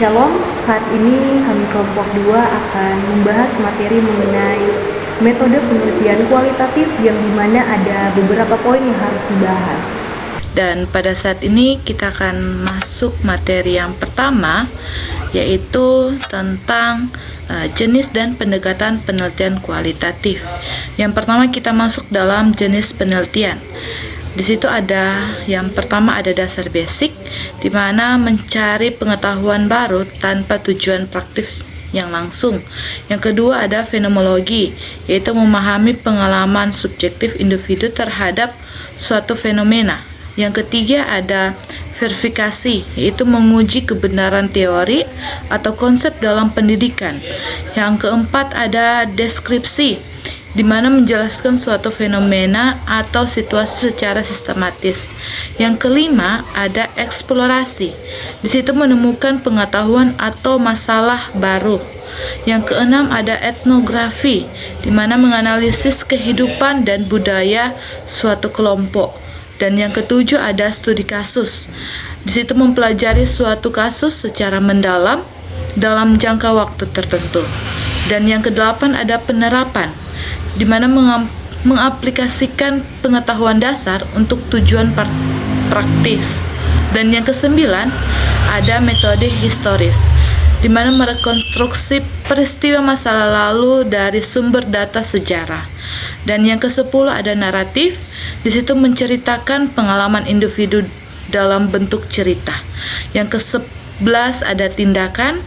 Shalom, saat ini kami kelompok 2 akan membahas materi mengenai metode penelitian kualitatif yang dimana ada beberapa poin yang harus dibahas. Dan pada saat ini kita akan masuk materi yang pertama, yaitu tentang jenis dan pendekatan penelitian kualitatif. Yang pertama kita masuk dalam jenis penelitian. Di situ ada yang pertama ada dasar basic, di mana mencari pengetahuan baru tanpa tujuan praktis yang langsung. Yang kedua ada fenomenologi, yaitu memahami pengalaman subjektif individu terhadap suatu fenomena. Yang ketiga ada verifikasi, yaitu menguji kebenaran teori atau konsep dalam pendidikan. Yang keempat ada deskripsi, di mana menjelaskan suatu fenomena atau situasi secara sistematis. Yang kelima ada eksplorasi. Di situ menemukan pengetahuan atau masalah baru. Yang keenam ada etnografi, di mana menganalisis kehidupan dan budaya suatu kelompok. Dan yang ketujuh ada studi kasus. Di situ mempelajari suatu kasus secara mendalam dalam jangka waktu tertentu. Dan yang kedelapan ada penerapan, di mana mengaplikasikan pengetahuan dasar untuk tujuan praktis. Dan yang kesembilan ada metode historis, di mana merekonstruksi peristiwa masa lalu dari sumber data sejarah. Dan yang kesepuluh ada naratif, di situ menceritakan pengalaman individu dalam bentuk cerita. Yang ke-11 ada tindakan,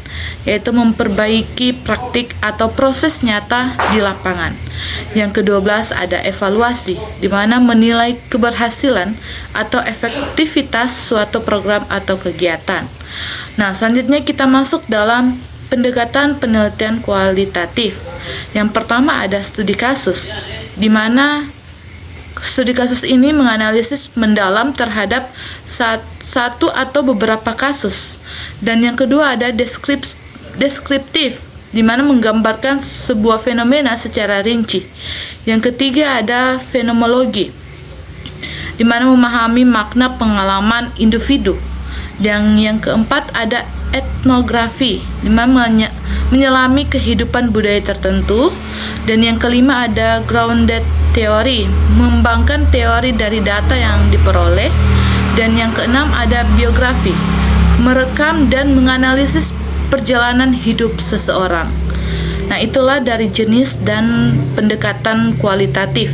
yaitu memperbaiki praktik atau proses nyata di lapangan. Yang ke-12 ada evaluasi, di mana menilai keberhasilan atau efektivitas suatu program atau kegiatan. Nah, selanjutnya kita masuk dalam pendekatan penelitian kualitatif. Yang pertama ada studi kasus, di mana studi kasus ini menganalisis mendalam terhadap satu atau beberapa kasus. Dan yang kedua ada deskriptif, di mana menggambarkan sebuah fenomena secara rinci. Yang ketiga ada fenomenologi, di mana memahami makna pengalaman individu. Dan yang keempat ada etnografi, di mana menyelami kehidupan budaya tertentu. Dan yang kelima ada grounded teori, mengembangkan teori dari data yang diperoleh. Dan yang keenam ada biografi, merekam dan menganalisis perjalanan hidup seseorang. Nah, itulah dari jenis dan pendekatan kualitatif.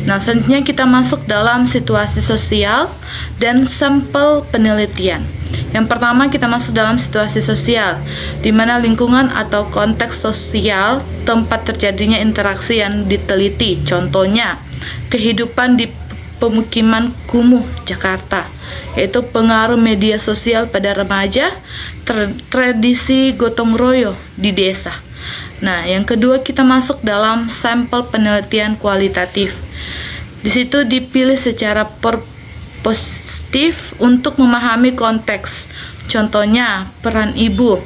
Nah, selanjutnya kita masuk dalam situasi sosial dan sampel penelitian. Yang pertama kita masuk dalam situasi sosial, di mana lingkungan atau konteks sosial tempat terjadinya interaksi yang diteliti. Contohnya, kehidupan di pemukiman kumuh Jakarta, yaitu pengaruh media sosial pada remaja, tradisi gotong royong di desa. Nah, yang kedua kita masuk dalam sampel penelitian kualitatif. Di situ dipilih secara positif untuk memahami konteks. Contohnya, peran ibu.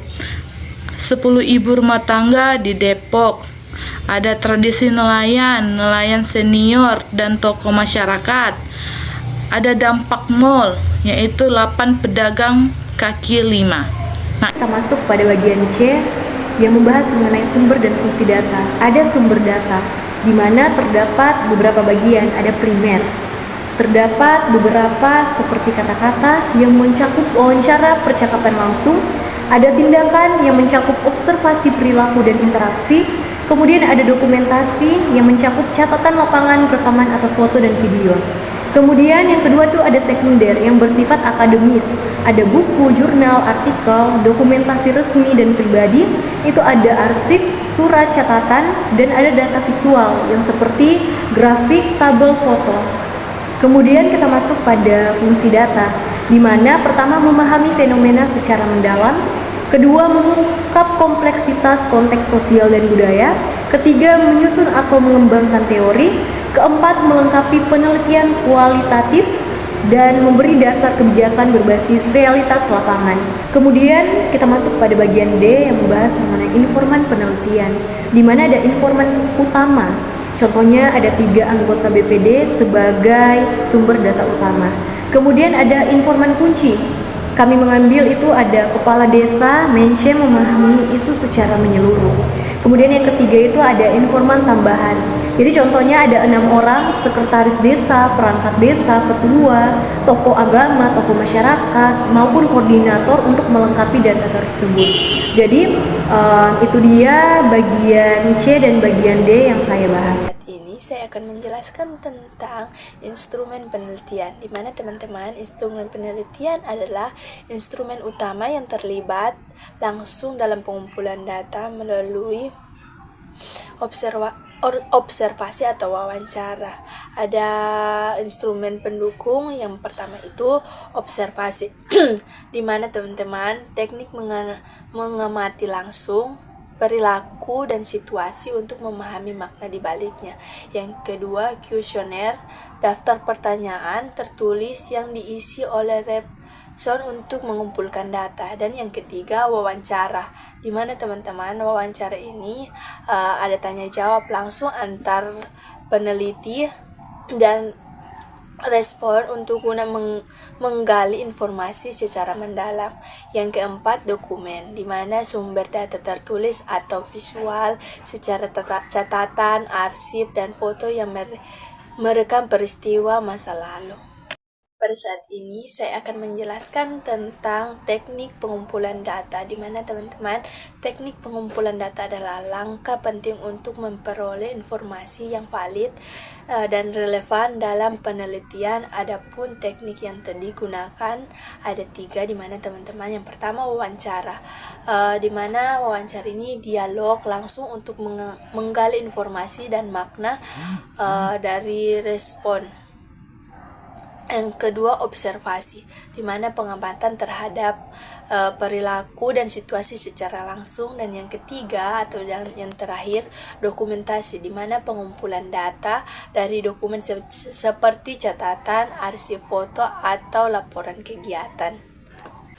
10 ibu rumah tangga di Depok. Ada tradisi nelayan senior dan tokoh masyarakat. Ada dampak mall, yaitu 8 pedagang kaki lima. Nah, kita masuk pada bagian C yang membahas mengenai sumber dan fungsi data. Ada sumber data, di mana terdapat beberapa bagian. Ada primer. Terdapat beberapa seperti kata-kata yang mencakup wawancara percakapan langsung. Ada tindakan yang mencakup observasi perilaku dan interaksi. Kemudian ada dokumentasi yang mencakup catatan lapangan, rekaman atau foto dan video. Kemudian yang kedua tuh ada sekunder yang bersifat akademis. Ada buku, jurnal, artikel, dokumentasi resmi dan pribadi. Itu ada arsip, surat, catatan, dan ada data visual yang seperti grafik, tabel, foto. Kemudian kita masuk pada fungsi data, di mana pertama memahami fenomena secara mendalam. Kedua, mengungkap kompleksitas konteks sosial dan budaya. Ketiga, menyusun atau mengembangkan teori. Keempat, melengkapi penelitian kualitatif dan memberi dasar kebijakan berbasis realitas lapangan. Kemudian kita masuk pada bagian D yang membahas mengenai informan penelitian, di mana ada informan utama. Contohnya ada 3 anggota BPD sebagai sumber data utama. Kemudian ada informan kunci. kami mengambil itu ada kepala desa, mence memahami isu secara menyeluruh. Kemudian yang ketiga itu ada informan tambahan. Jadi contohnya ada 6 orang, sekretaris desa, perangkat desa, ketua, tokoh agama, tokoh masyarakat, maupun koordinator untuk melengkapi data tersebut. Jadi itu dia bagian C dan bagian D yang saya bahas. Saat ini saya akan menjelaskan tentang instrumen penelitian, di mana teman-teman instrumen penelitian adalah instrumen utama yang terlibat langsung dalam pengumpulan data melalui observasi atau wawancara. Ada instrumen pendukung, yang pertama itu observasi, di mana teman-teman teknik mengamati langsung perilaku dan situasi untuk memahami makna di baliknya. Yang kedua, kuesioner, daftar pertanyaan tertulis yang diisi oleh respon untuk mengumpulkan data. Dan yang ketiga, wawancara, di mana teman-teman wawancara ini ada tanya jawab langsung antar peneliti dan respon untuk guna menggali informasi secara mendalam. Yang keempat, dokumen, di mana sumber data tertulis atau visual secara catatan, arsip, dan foto yang merekam peristiwa masa lalu. Pada saat ini saya akan menjelaskan tentang teknik pengumpulan data, di mana teman-teman teknik pengumpulan data adalah langkah penting untuk memperoleh informasi yang valid dan relevan dalam penelitian. Adapun teknik yang digunakan ada 3, di mana teman-teman yang pertama wawancara, di mana wawancara ini dialog langsung untuk menggali informasi dan makna dari respon. Yang kedua, observasi, di mana pengamatan terhadap perilaku dan situasi secara langsung. Dan yang ketiga atau yang terakhir, dokumentasi, di mana pengumpulan data dari dokumen seperti catatan, arsip foto, atau laporan kegiatan.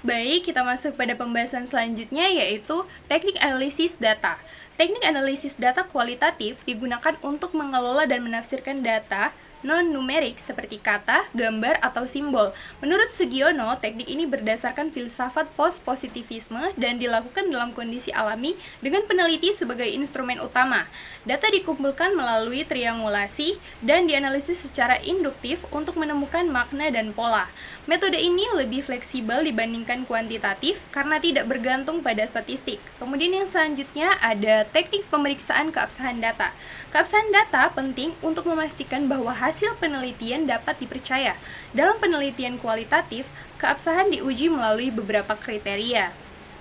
Baik, kita masuk pada pembahasan selanjutnya, yaitu teknik analisis data. Teknik analisis data kualitatif digunakan untuk mengelola dan menafsirkan data non-numerik seperti kata, gambar, atau simbol. Menurut Sugiono, teknik ini berdasarkan filsafat post-positivisme dan dilakukan dalam kondisi alami dengan peneliti sebagai instrumen utama. Data dikumpulkan melalui triangulasi dan dianalisis secara induktif untuk menemukan makna dan pola. Metode ini lebih fleksibel dibandingkan kuantitatif karena tidak bergantung pada statistik. Kemudian yang selanjutnya ada teknik pemeriksaan keabsahan data. Keabsahan data penting untuk memastikan bahwa hasil penelitian dapat dipercaya. Dalam penelitian kualitatif, keabsahan diuji melalui beberapa kriteria,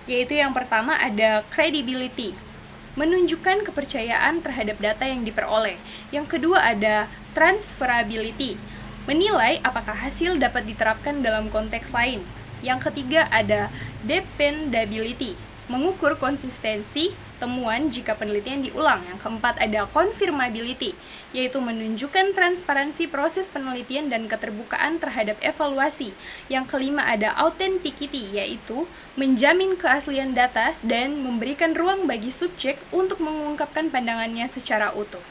yaitu yang pertama ada credibility, menunjukkan kepercayaan terhadap data yang diperoleh. Yang kedua ada transferability, menilai apakah hasil dapat diterapkan dalam konteks lain. Yang ketiga ada dependability, mengukur konsistensi temuan jika penelitian diulang. Yang keempat ada confirmability, yaitu menunjukkan transparansi proses penelitian dan keterbukaan terhadap evaluasi. Yang kelima ada authenticity, yaitu menjamin keaslian data dan memberikan ruang bagi subjek untuk mengungkapkan pandangannya secara utuh.